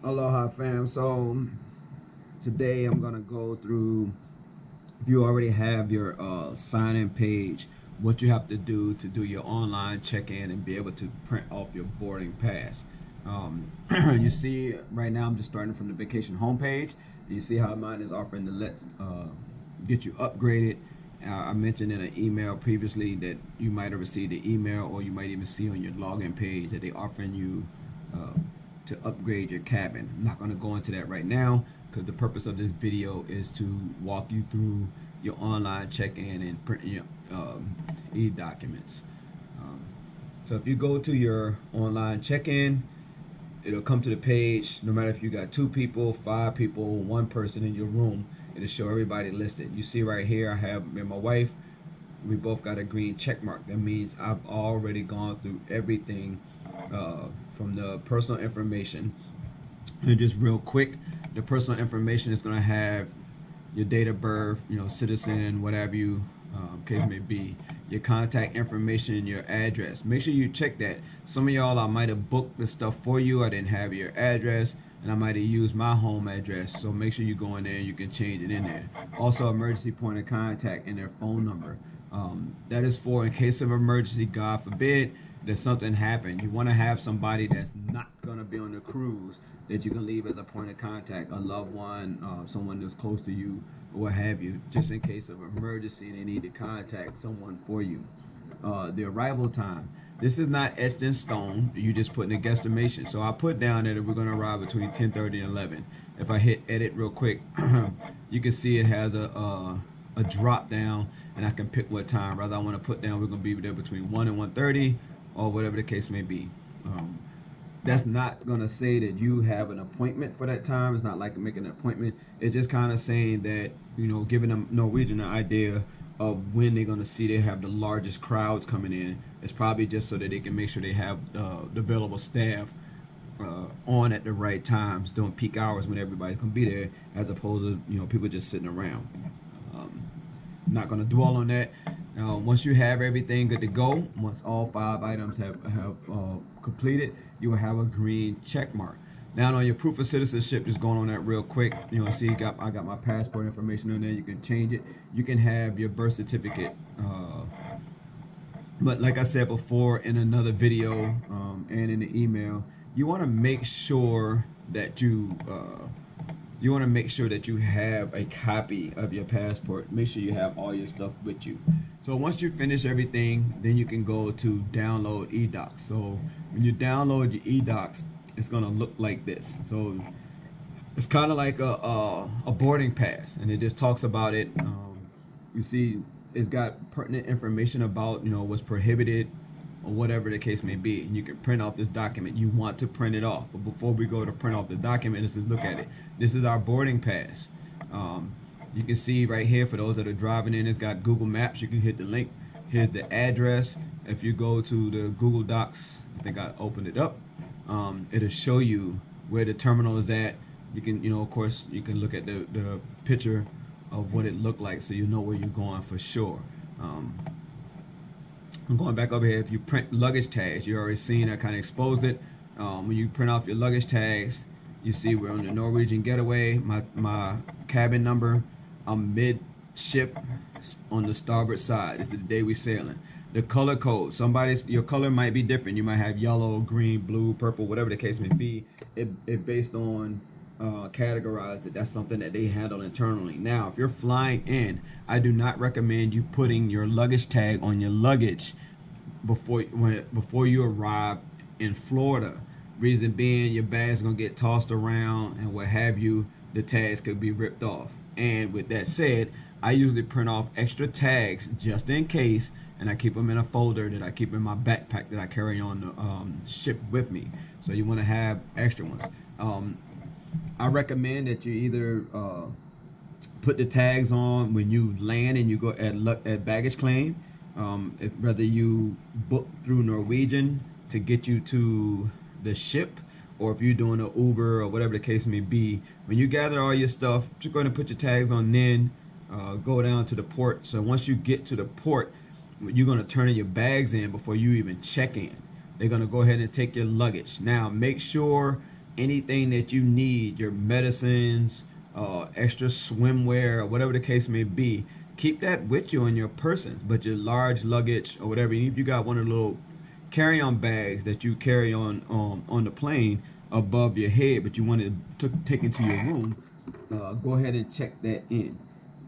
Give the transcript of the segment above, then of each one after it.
Aloha fam. So today I'm gonna go through, if you already have your sign-in page, what you have to do your online check-in and be able to print off your boarding pass. You see right now I'm just starting from the vacation homepage. You see how mine is offering to let's get you upgraded. I mentioned in an email previously that you might have received an email, or you might even see on your login page that they offering you uh, to upgrade your cabin. I'm not going to go into that right now because the purpose of this video is to walk you through your online check-in and print your e-documents. Um, so if you go to your online check-in, it'll come to the page. No matter if you got 2 people, 5 people, 1 person in your room, it'll show everybody listed. You see right here, I have me and my wife. We both got a green check mark. That means I've already gone through everything from the personal information. And just real quick, the personal information is going to have your date of birth, citizen, whatever you case may be, your contact information, your address. Make sure you check that. Some of y'all, I might have booked the stuff for you. I didn't have your address, and I might have used my home address. So make sure you go in there and you can change it in there. Also, emergency point of contact and their phone number. That is for in case of emergency, God forbid, that something happened. You want to have somebody that's not going to be on the cruise that you can leave as a point of contact, a loved one, someone that's close to you, or what have you, just in case of emergency they need to contact someone for you. The arrival time. This is not etched in stone. You just put in a guesstimation. So I put down that we're going to arrive between 10:30 and 11. If I hit edit real quick, you can see it has a drop down, and I can pick what time. Rather, I want to put down we're going to be there between 1 and 1:30, or whatever the case may be. That's not going to say that you have an appointment for that time. It's not like making an appointment. It's just kind of saying that, giving them Norwegian an idea of when they're going to see they have the largest crowds coming in. It's probably just so that they can make sure they have the available staff on at the right times during peak hours when everybody's going to be there, as opposed to, people just sitting around. Not going to dwell on that. Once you have everything good to go, once all 5 items have completed, you will have a green check mark. Now on your proof of citizenship, just going on that real quick. See, I got my passport information on there. You can change it. You can have your birth certificate. But like I said before in another video and in the email, you want to make sure that you have a copy of your passport. Make sure you have all your stuff with you. So once you finish everything, then you can go to download eDocs. So when you download your eDocs, it's gonna look like this. So it's kind of like a boarding pass, and it just talks about it. You see, it's got pertinent information about what's prohibited, or whatever the case may be. And you can print off this document. You want to print it off. But before we go to print off the document, let's just look at it. This is our boarding pass. You can see right here, for those that are driving in, it's got Google Maps. You can hit the link. Here's the address. If you go to the Google Docs, I think I opened it up, it'll show you where the terminal is at. You can, of course, you can look at the picture of what it looked like, so you know where you're going for sure. I'm going back over here. If you print luggage tags, you already seen I kind of exposed it. When you print off your luggage tags, you see we're on the Norwegian Getaway. My cabin number, I'm mid-ship on the starboard side. This is the day we sailing. The color code, your color might be different. You might have yellow, green, blue, purple, whatever the case may be. It based on categorize it. That's something that they handle internally. Now, if you're flying in, I do not recommend you putting your luggage tag on your luggage before you arrive in Florida. Reason being, your bag's gonna get tossed around and what have you. The tags could be ripped off. And with that said, I usually print off extra tags just in case, and I keep them in a folder that I keep in my backpack that I carry on the ship with me. So you want to have extra ones. I recommend that you either put the tags on when you land and you go at baggage claim. Whether you book through Norwegian to get you to the ship, or if you're doing an Uber or whatever the case may be, when you gather all your stuff, you're going to put your tags on, then go down to the port. So once you get to the port, you're going to turn your bags in before you even check in. They're going to go ahead and take your luggage. Now make sure anything that you need, your medicines, extra swimwear, or whatever the case may be, keep that with you on your person. But your large luggage or whatever, if you got one of the little carry-on bags that you carry on the plane above your head, but you want to take into your room, go ahead and check that in.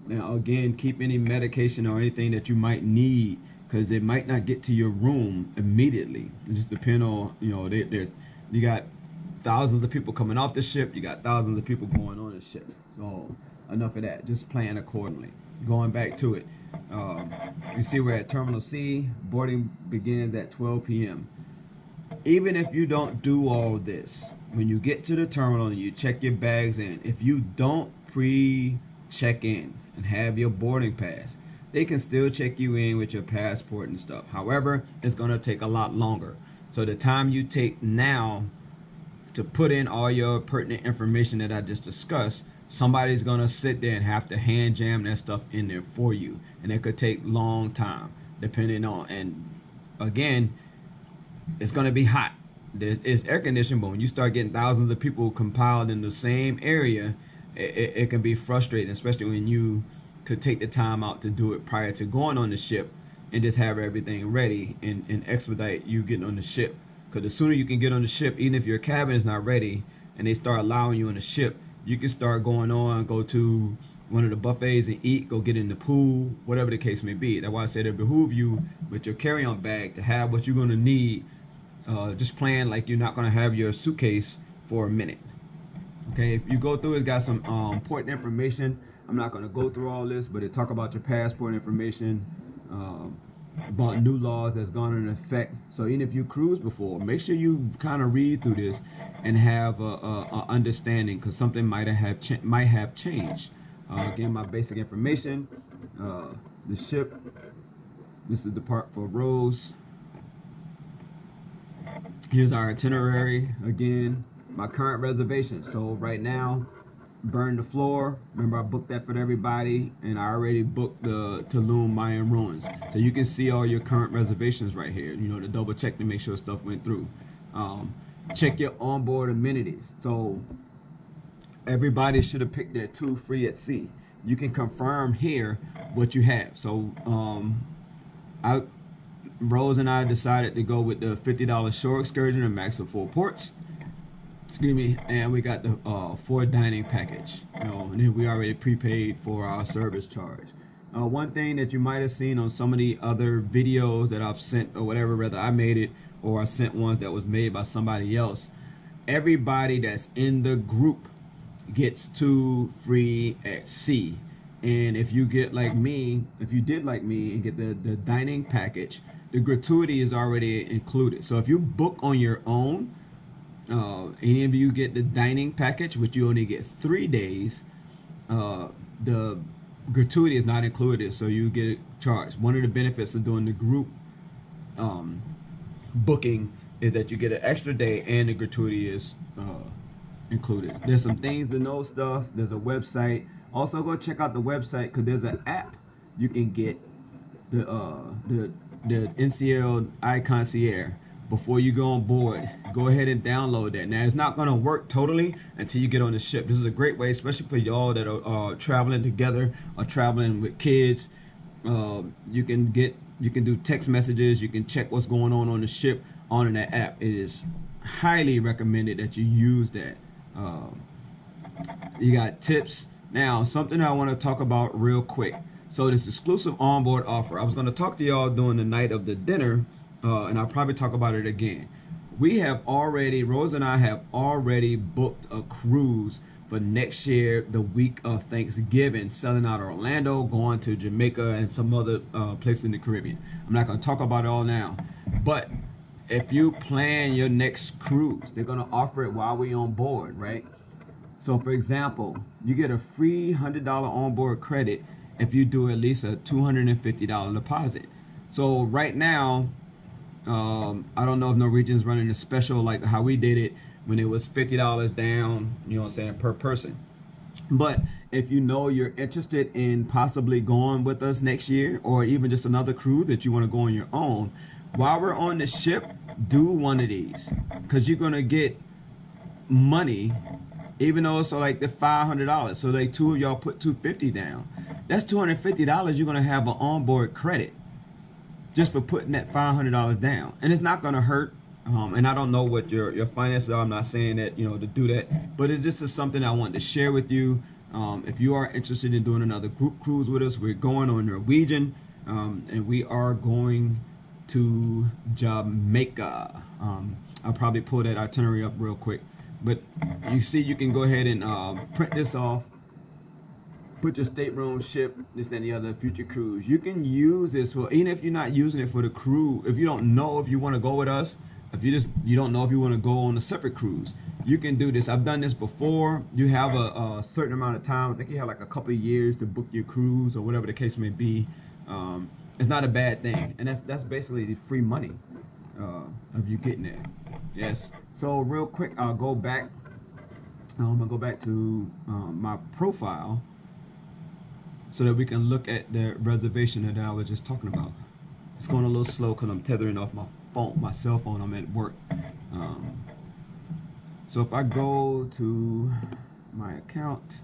Now again, keep any medication or anything that you might need, because it might not get to your room immediately. It just depends on, you know, you got thousands of people coming off the ship, you got thousands of people going on the ship. So enough of that, just plan accordingly. Going back to it, you see we're at Terminal C. Boarding begins at 12 p.m. Even if you don't do all this, when you get to the terminal and you check your bags in, if you don't pre-check in and have your boarding pass, they can still check you in with your passport and stuff. However, it's going to take a lot longer. So the time you take now to put in all your pertinent information that I just discussed, somebody's going to sit there and have to hand jam that stuff in there for you. And it could take long time, depending on, and again, it's going to be hot. It's air conditioned, but when you start getting thousands of people compiled in the same area, it can be frustrating, especially when you could take the time out to do it prior to going on the ship and just have everything ready and expedite you getting on the ship. Because the sooner you can get on the ship, even if your cabin is not ready and they start allowing you on the ship, you can start going on, go to one of the buffets and eat, go get in the pool, whatever the case may be. That's why I said it behoove you with your carry-on bag to have what you're going to need. Just plan like you're not going to have your suitcase for a minute. Okay, if you go through, it's got some important information. I'm not going to go through all this, but it talk about your passport information, about new laws that's gone into effect. So even if you cruised before, make sure you kind of read through this and have a understanding, because something might have changed. Again, my basic information, the ship. This is the part for Rose. Here's our itinerary. Again, my current reservation. So right now, Burn the Floor. Remember, I booked that for everybody, and I already booked the Tulum Mayan ruins. So you can see all your current reservations right here. You know, to double check to make sure stuff went through. Check your onboard amenities. So everybody should have picked their 2 free at sea. You can confirm here what you have. So Rose and I decided to go with the $50 shore excursion and max of 4 ports. Excuse me, and we got the 4 dining package. You know, and then we already prepaid for our service charge. One thing that you might have seen on some of the other videos that I've sent or whatever, whether I made it or I sent ones that was made by somebody else, everybody that's in the group gets 2 free at sea. And if you get like me, if you did like me and get the dining package, the gratuity is already included. So if you book on your own, any of you get the dining package, which you only get 3 days, the gratuity is not included, so you get it charged. One of the benefits of doing the group booking is that you get an extra day and the gratuity is included. There's some things to know stuff. There's a website. Also go check out the website, because there's an app you can get, the NCL iConcierge. Before you go on board, go ahead and download that. Now, it's not going to work totally until you get on the ship. This is a great way, especially for y'all that are traveling together or traveling with kids. You can do text messages. You can check what's going on the ship on that app. It is highly recommended that you use that. You got tips. Now, something I want to talk about real quick. So this exclusive onboard offer, I was going to talk to y'all during the night of the dinner, and I'll probably talk about it again. We have already, Rose and I have already booked a cruise for next year, the week of Thanksgiving, selling out Orlando, going to Jamaica and some other place in the Caribbean. I'm not going to talk about it all now, but if you plan your next cruise, they're going to offer it while we're on board, right? So for example, you get a free $100 onboard credit if you do at least a $250 deposit. So right now, I don't know if Norwegian's running a special like how we did it when it was $50 down, you know what I'm saying, per person. But if you know you're interested in possibly going with us next year, or even just another cruise that you want to go on your own, while we're on the ship, do one of these, because you're going to get money, even though it's like the $500. So like two of y'all put $250 down. That's $250 you're gonna have an onboard credit just for putting that $500 down, and it's not gonna hurt. And I don't know what your finances are. I'm not saying that to do that, but it's just something I wanted to share with you. If you are interested in doing another group cruise with us, we're going on Norwegian, and we are going to Jamaica. I'll probably pull that itinerary up real quick, but you see, you can go ahead and print this off, put your stateroom, ship, this, and the other, future cruise. You can use this for, even if you're not using it for the cruise, if you don't know if you want to go with us, if you don't know if you want to go on a separate cruise, you can do this. I've done this before. You have a certain amount of time. I think you have like a couple of years to book your cruise or whatever the case may be. It's not a bad thing, and that's basically the free money of you getting there. Yes. So real quick, I'll go back. I'm gonna go back to my profile so that we can look at the reservation that I was just talking about. It's going a little slow because I'm tethering off my cell phone. I'm at work. So if I go to my account,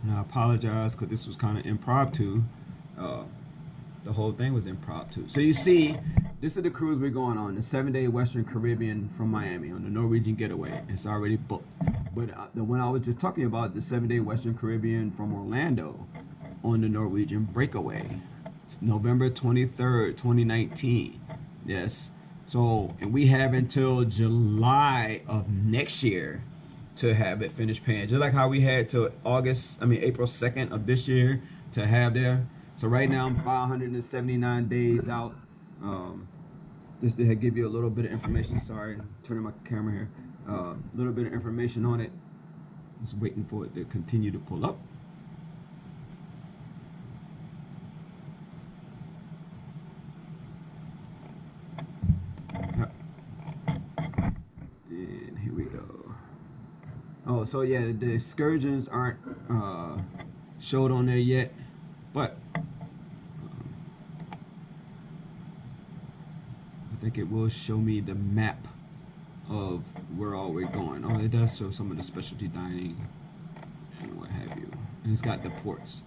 and I apologize because this was kind of impromptu. The whole thing was impromptu. So you see, this is the cruise we're going on, the 7-day Western Caribbean from Miami on the Norwegian Getaway. It's already booked. But the one I was just talking about, the 7-day Western Caribbean from Orlando on the Norwegian Breakaway. It's November 23rd, 2019. Yes. So, and we have until July of next year to have it finished paying. Just like how we had till April 2nd of this year to have there. So right now I'm 579 days out. Just to give you a little bit of information. Sorry, turning my camera here. A little bit of information on it. Just waiting for it to continue to pull up. And here we go. Oh, so yeah, the excursions aren't showed on there yet, but I think it will show me the map of where all we're going. Oh, it does show some of the specialty dining and what have you, and it's got the ports.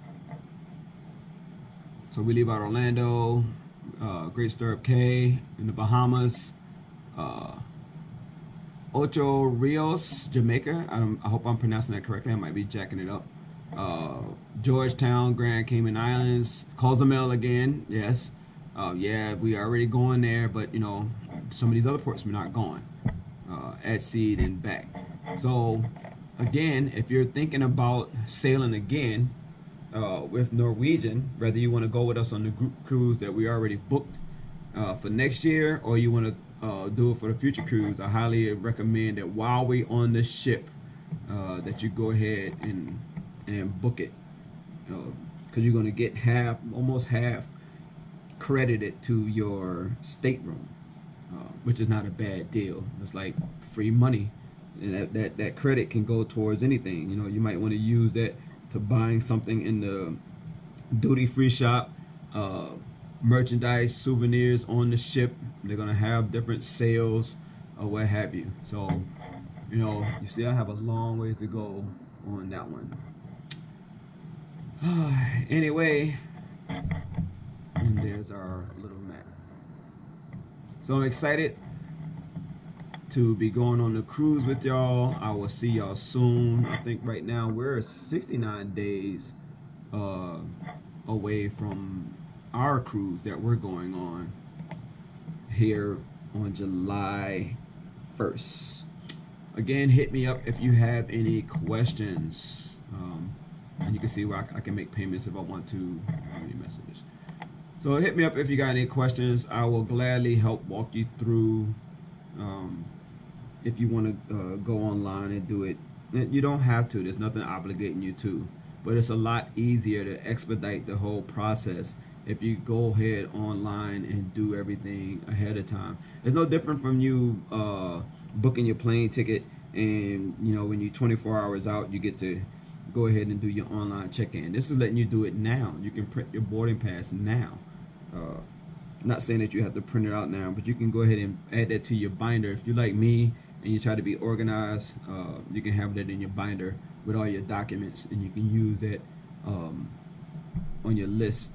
So we leave out Orlando, Great Stirrup Cay in the Bahamas, Ocho Rios, Jamaica. I hope I'm pronouncing that correctly. I might be jacking it up. Georgetown, Grand Cayman Islands, Cozumel again. Yes. Yeah, we are already going there, but some of these other ports we're not going. At sea and back. So again, if you're thinking about sailing again with Norwegian, whether you want to go with us on the group cruise that we already booked for next year, or you want to do it for the future cruise, I highly recommend that while we're on the ship that you go ahead and book it, because you're going to get almost half credited to your stateroom, which is not a bad deal. It's like free money, and that credit can go towards anything. You might want to use that to buying something in the duty-free shop, merchandise, souvenirs on the ship. They're gonna have different sales or what have you. So you see, I have a long ways to go on that one. Anyway, and there's our little map. So I'm excited to be going on the cruise with y'all. I will see y'all soon. I think right now we're 69 days away from our cruise that we're going on here on July 1st. Again, hit me up if you have any questions. And you can see where I can make payments if I want to. Any messages. So hit me up if you got any questions. I will gladly help walk you through. If you want to go online and do it, you don't have to. There's nothing obligating you to. But it's a lot easier to expedite the whole process if you go ahead online and do everything ahead of time. It's no different from you booking your plane ticket, and when you're 24 hours out, you get to go ahead and do your online check-in. This is letting you do it now. You can print your boarding pass now. Not saying that you have to print it out now, but you can go ahead and add that to your binder. If you're like me and you try to be organized, you can have that in your binder with all your documents, and you can use that on your list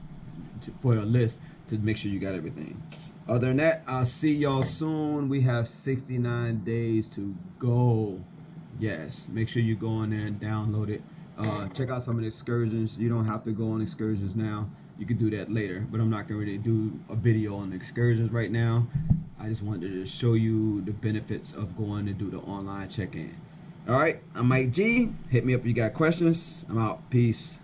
for a list to make sure you got everything. Other than that, I'll see y'all soon. We have 69 days to go. Yes, make sure you go on there and download it. Check out some of the excursions. You don't have to go on excursions now. You can do that later, but I'm not going to really do a video on the excursions right now. I just wanted to show you the benefits of going to do the online check-in. All right, I'm Mike G. Hit me up if you got questions. I'm out. Peace.